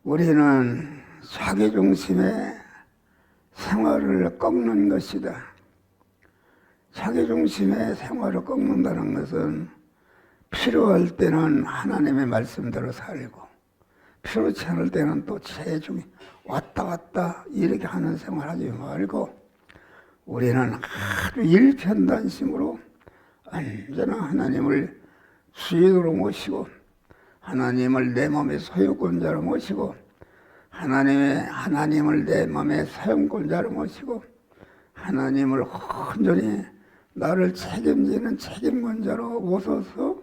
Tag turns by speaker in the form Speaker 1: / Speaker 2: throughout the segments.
Speaker 1: 우리는 자기중심의 생활을 꺾는 것이다. 자기중심의 생활을 꺾는다는 것은 필요할 때는 하나님의 말씀대로 살고 필요치 않을 때는 또 체중이 왔다 갔다 이렇게 하는 생활하지 말고 우리는 아주 일편단심으로 언제나 하나님을 주인으로 모시고 하나님을 내 몸의 소유권자로 모시고 하나님을 내 몸의 사용권자로 모시고 하나님을 온전히 나를 책임지는 책임권자로 모셔서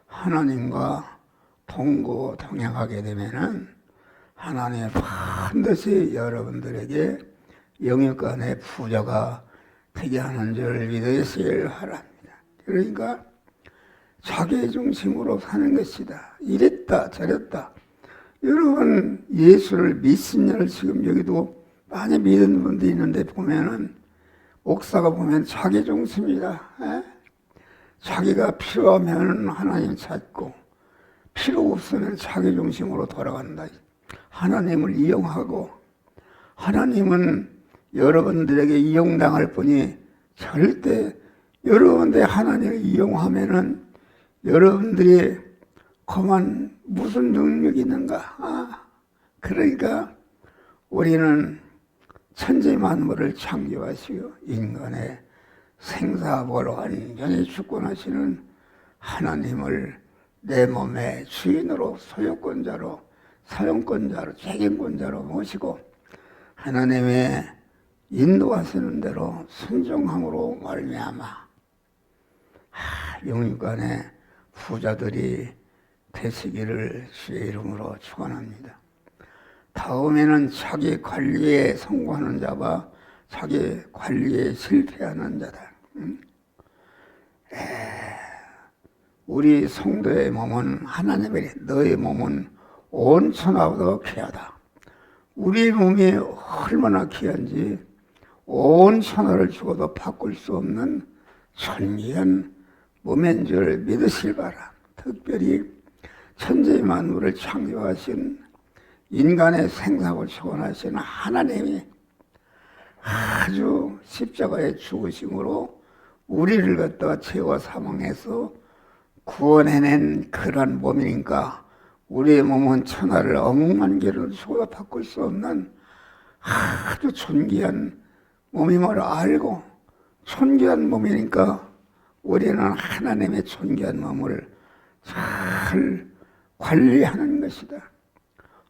Speaker 1: 하나님과 동행하게 되면은 하나님이 반드시 여러분들에게 영육간의 부자가 되게 하는 줄 믿으시길 바랍니다. 그러니까 자기 중심으로 사는 것이다. 이랬다 저랬다. 여러분 예수를 몇십 년을 지금 여기도 많이 믿는 분들이 있는데 보면은 옥사가 보면 자기 중심이다. 자기가 필요하면 하나님 찾고 필요 없으면 자기 중심으로 돌아간다. 하나님을 이용하고 하나님은 여러분들에게 이용당할 뿐이 절대 여러분들이 하나님을 이용하면은 여러분들이 그만 무슨 능력이 있는가? 그러니까 우리는 천지 만물을 창조하시고 인간의 생사복을 완전히 주권하시는 하나님을 내 몸의 주인으로 소유권자로 사용권자로 책임권자로 모시고 하나님의 인도하시는 대로 순종함으로 말미암아 영육간의 부자들이 되시기를 주의 이름으로 축원합니다. 다음에는 자기 관리에 성공하는 자와 자기 관리에 실패하는 자다. 우리 성도의 몸은 하나님의 너의 몸은 온 천하보다 귀하다. 우리 몸이 얼마나 귀한지 온 천하를 주고도 바꿀 수 없는 존귀한 몸인 줄 믿으실 바라. 특별히 천지 만물을 창조하신 인간의 생사를 주관하신 하나님이 아주 십자가에 죽으심으로 우리를 갖다가 죄와 사망해서 구원해낸 그런 몸이니까 우리의 몸은 천하를 어묵만 개를 주고도 바꿀 수 없는 아주 존귀한 몸임을 알고 존귀한 몸이니까 우리는 하나님의 존귀한 몸을 잘 관리하는 것이다.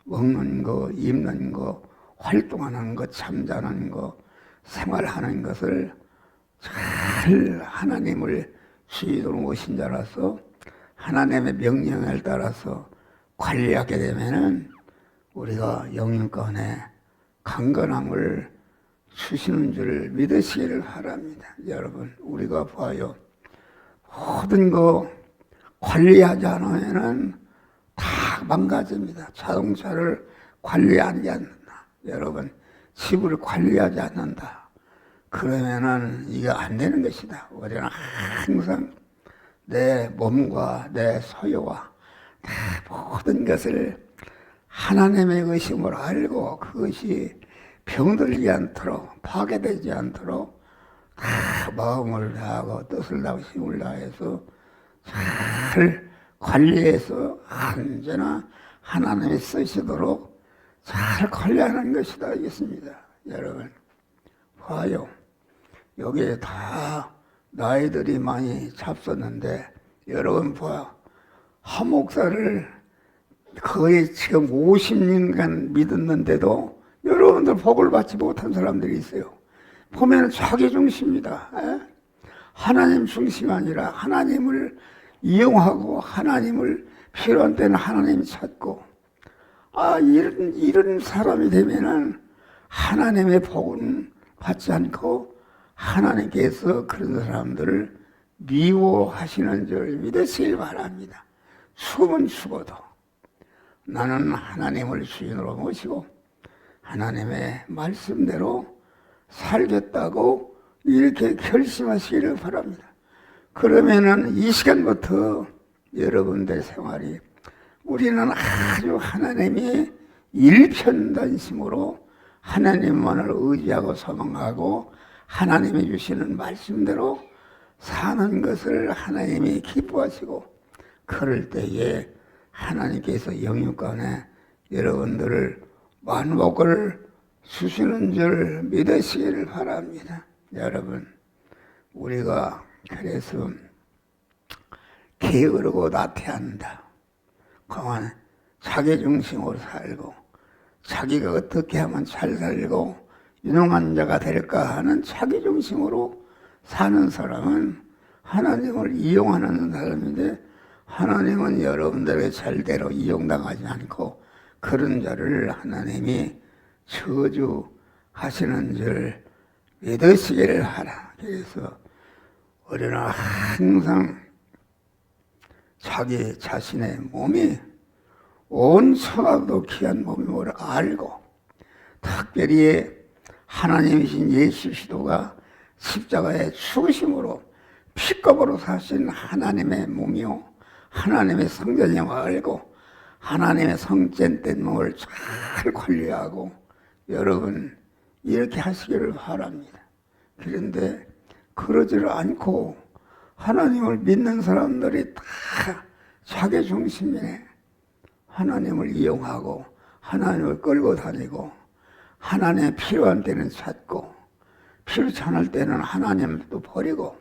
Speaker 1: 먹는 거, 입는 거, 활동하는 거, 잠자는 거, 생활하는 것을 잘 하나님을 주인으로 모신 자라서 하나님의 명령을 따라서 관리하게 되면은 우리가 영육간에 강건함을 주시는 줄 믿으시기를 바랍니다. 여러분, 우리가 봐요. 모든 거 관리하지 않으면은 다 망가집니다. 자동차를 관리하지 않는다. 여러분, 집을 관리하지 않는다. 그러면은 이게 안 되는 것이다. 우리는 항상 내 몸과 내 소유와 모든 것을 하나님의 의심을 알고 그것이 병들지 않도록 파괴되지 않도록 마음을 다하고 뜻을 다하고 힘을 다해서 잘 관리해서 언제나 하나님이 쓰시도록 잘 관리하는 것이다 있습니다. 여러분 봐요. 여기에 다 나이들이 많이 잡섰는데 여러분 봐. 한 목사를 거의 지금 50년간 믿었는데도 여러분들 복을 받지 못한 사람들이 있어요. 보면 자기 중심이다. 하나님 중심이 아니라 하나님을 이용하고 하나님을 필요한 때는 하나님 찾고 이런 사람이 되면은 하나님의 복은 받지 않고 하나님께서 그런 사람들을 미워하시는 줄 믿으시길 바랍니다. 죽으면 죽어도 나는 하나님을 주인으로 모시고 하나님의 말씀대로 살겠다고 이렇게 결심하시기를 바랍니다. 그러면은 이 시간부터 여러분들 생활이 우리는 아주 하나님의 일편단심으로 하나님만을 의지하고 소망하고 하나님이 주시는 말씀대로 사는 것을 하나님이 기뻐하시고, 그럴 때에 하나님께서 영육간에 여러분들을 만복을 주시는 줄 믿으시기를 바랍니다. 여러분, 우리가 그래서 게으르고 나태한다, 그만 자기중심으로 살고 자기가 어떻게 하면 잘 살고 유능한 자가 될까 하는 자기중심으로 사는 사람은 하나님을 이용하는 사람인데, 하나님은 여러분들의 잘대로 이용당하지 않고 그런 자를 하나님이 저주하시는 줄 믿으시기를 하라. 그래서 우리는 항상 자기 자신의 몸이 온 천하도 귀한 몸임을 알고, 특별히 하나님이신 예수 그리스도가 십자가의 죽으심으로 피값으로 사신 하나님의 몸이요 하나님의 성전임을 알고 하나님의 성전된 몸을 잘 관리하고 여러분 이렇게 하시기를 바랍니다. 그런데 그러지를 않고 하나님을 믿는 사람들이 다 자기 중심이네. 하나님을 이용하고 하나님을 끌고 다니고 하나님의 필요한 때는 찾고 필요치 않을 때는 하나님도 버리고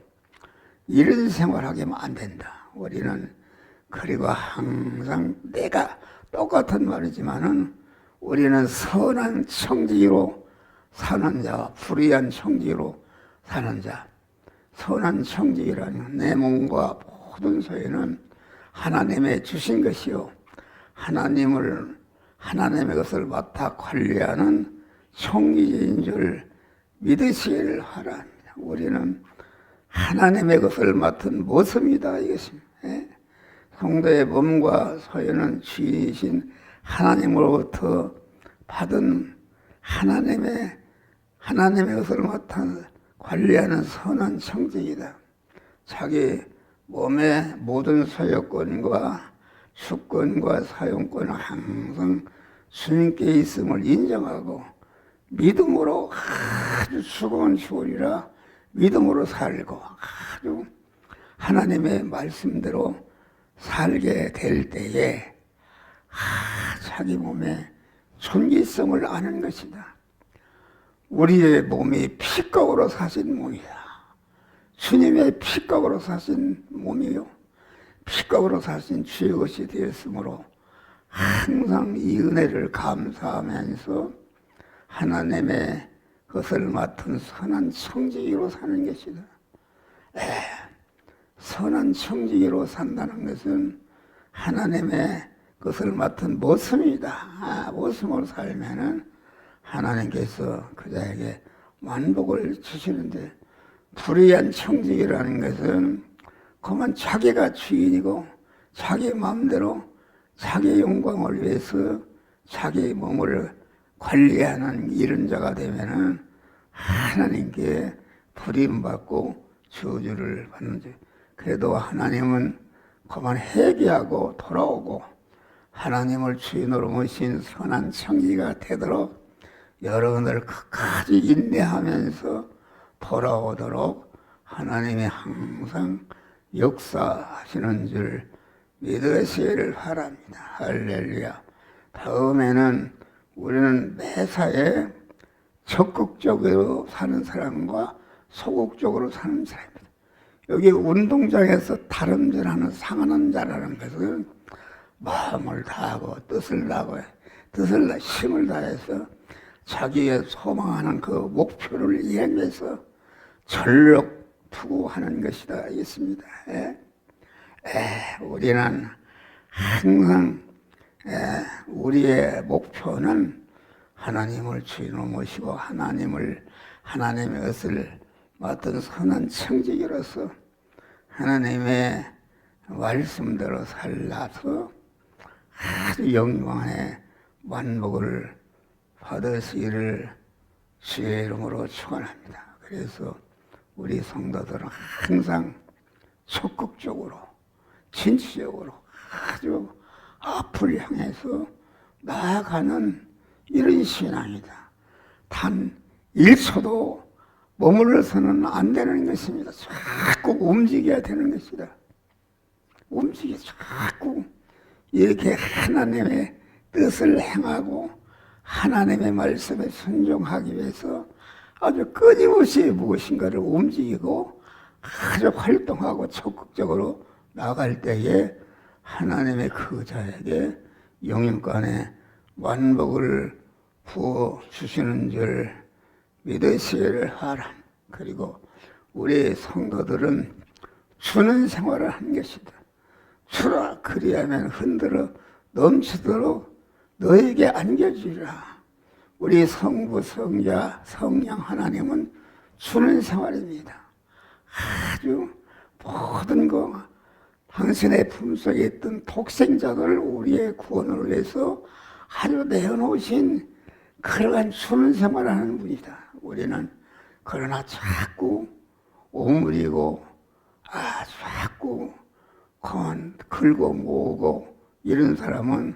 Speaker 1: 이런 생활하게 하면 안 된다. 우리는 그리고 항상 내가 똑같은 말이지만은 우리는 선한 청지기로 사는 자와 불의한 청지기로 사는 자. 선한 청지기라는 내 몸과 모든 소유는 하나님의 주신 것이요 하나님의 것을 맡아 관리하는 청지기인 줄 믿으시기를 바랍니다. 우리는 하나님의 것을 맡은 모습이다 이것입니다. 성도의 몸과 소유는 주이신 하나님으로부터 받은 하나님의 것을 맡아 관리하는 선한 청지기다. 자기 몸의 모든 소유권과 주권과 사용권은 항상 주님께 있음을 인정하고 믿음으로 아주 수고는 죽으리라 믿음으로 살고 아주 하나님의 말씀대로 살게 될 때에 자기 몸의 존귀성을 아는 것이다. 우리의 몸이 피값으로 사신 몸이다. 주님의 피값으로 사신 몸이요 피값으로 사신 주의 것이 되었으므로 항상 이 은혜를 감사하면서 하나님의 것을 맡은 선한 청지기로 사는 것이다. 선한 청지기로 산다는 것은 하나님의 것을 맡은 모습이다. 모습으로 살면은 하나님께서 그자에게 만복을 주시는데, 불의한 청지기라는 것은 그만 자기가 주인이고 자기 마음대로 자기 영광을 위해서 자기 몸을 관리하는 이런 자가 되면은 하나님께 부림받고 저주를 받는 줄. 그래도 하나님은 그만 회개하고 돌아오고 하나님을 주인으로 모신 선한 청지기가 되도록 여러분들 끝까지 인내하면서 돌아오도록 하나님이 항상 역사하시는 줄 믿으시기를 바랍니다. 할렐루야. 다음에는 우리는 매사에 적극적으로 사는 사람과 소극적으로 사는 사람입니다. 여기 운동장에서 다름질하는 상하는 자라는 것은 마음을 다하고 뜻을 다하고 힘을 다해서 자기의 소망하는 그 목표를 이행해서 전력 투구하는 것이다 있습니다. 우리는 항상 우리의 목표는 하나님을 주인으로 모시고 하나님의 것을 맡은 선한 청지기로서 하나님의 말씀대로 살라서 아주 영광의 만복을 받으시기를 주의 이름으로 축원합니다. 그래서 우리 성도들은 항상 적극적으로 진취적으로 앞을 향해서 나아가는 이런 신앙이다. 단 1초도 머물러서는 안 되는 것입니다. 자꾸 움직여야 되는 것이다. 자꾸 이렇게 하나님의 뜻을 행하고 하나님의 말씀에 순종하기 위해서 아주 끊임없이 무엇인가를 움직이고 아주 활동하고 적극적으로 나갈 때에 하나님의 그 자에게 영육간에 만복을 부어 주시는 줄 믿으시기를 하라. 그리고 우리 성도들은 주는 생활을 한 것이다. 주라 그리하면 흔들어 넘치도록 너에게 안겨주리라. 우리 성부, 성자, 성령 하나님은 주는 생활입니다. 아주 모든 거 당신의 품속에 있던 독생자들을 우리의 구원을 위해서 아주 내어놓으신 그러한 주는 생활을 하는 분이다. 우리는 그러나 자꾸 오므리고 자꾸 긁고 모으고 이런 사람은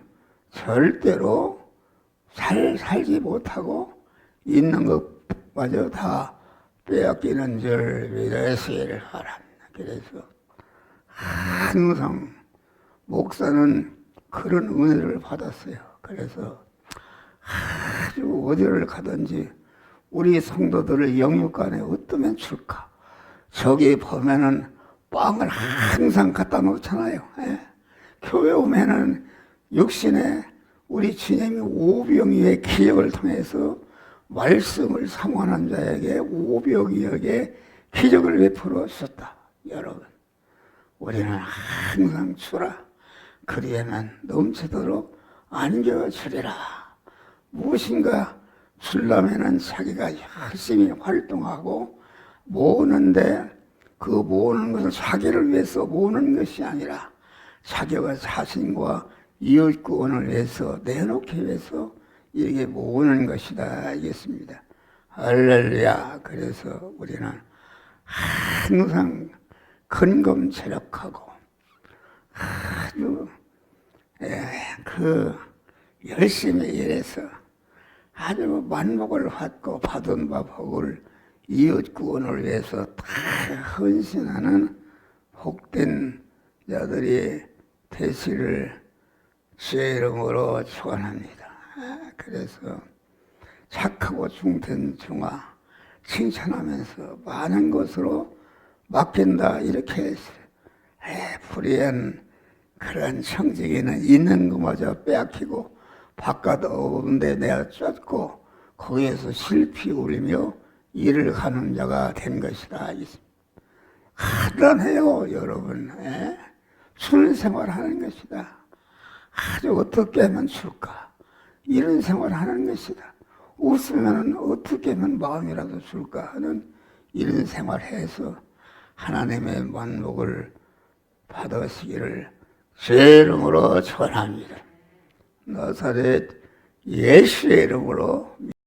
Speaker 1: 절대로 잘 살지 못하고 있는 것마저 다 빼앗기는 줄 믿으시기를 하라. 그래서 항상 목사는 그런 은혜를 받았어요. 그래서 아주 어디를 가든지 우리 성도들을 영육간에 어떠면 줄까? 저기 보면은 빵을 항상 갖다 놓잖아요. 교회 오면은 육신에 우리 주님이 오병이의 기적을 통해서 말씀을 상환한 자에게 오병이의 기적을 베풀어 주셨다. 여러분, 우리는 항상 주라. 그리하면 넘치도록 안겨주리라. 무엇인가 주려면은 자기가 열심히 활동하고 모으는데 그 모으는 것은 자기를 위해서 모으는 것이 아니라 자기와 자신과 이웃 구원을 위해서 내놓기 위해서 이게 모으는 것이다 알겠습니다. 할렐루야. 그래서 우리는 항상 근검체력하고 아주 열심히 일해서 아주 만복을 받고 받은 바 복을 이웃 구원을 위해서 다 헌신하는 복된 자들이 되시를 주의 이름으로 축원합니다. 그래서 착하고 중된 중화 칭찬하면서 많은 것으로 맡긴다 이렇게 불의한 그런 청지기는 있는 것마저 빼앗기고 바깥 없는데 내가 쫓고 거기에서 실피 울리며 일을 하는 자가 된 것이다. 간단해요 여러분. 술 생활하는 것이다. 아주 어떻게 하면 줄까? 이런 생활하는 것이다. 웃으면 어떻게 하면 마음이라도 줄까 하는 이런 생활해서 하나님의 만복을 받으시기를 주의 이름으로 축원합니다. 나사렛 예수의 이름으로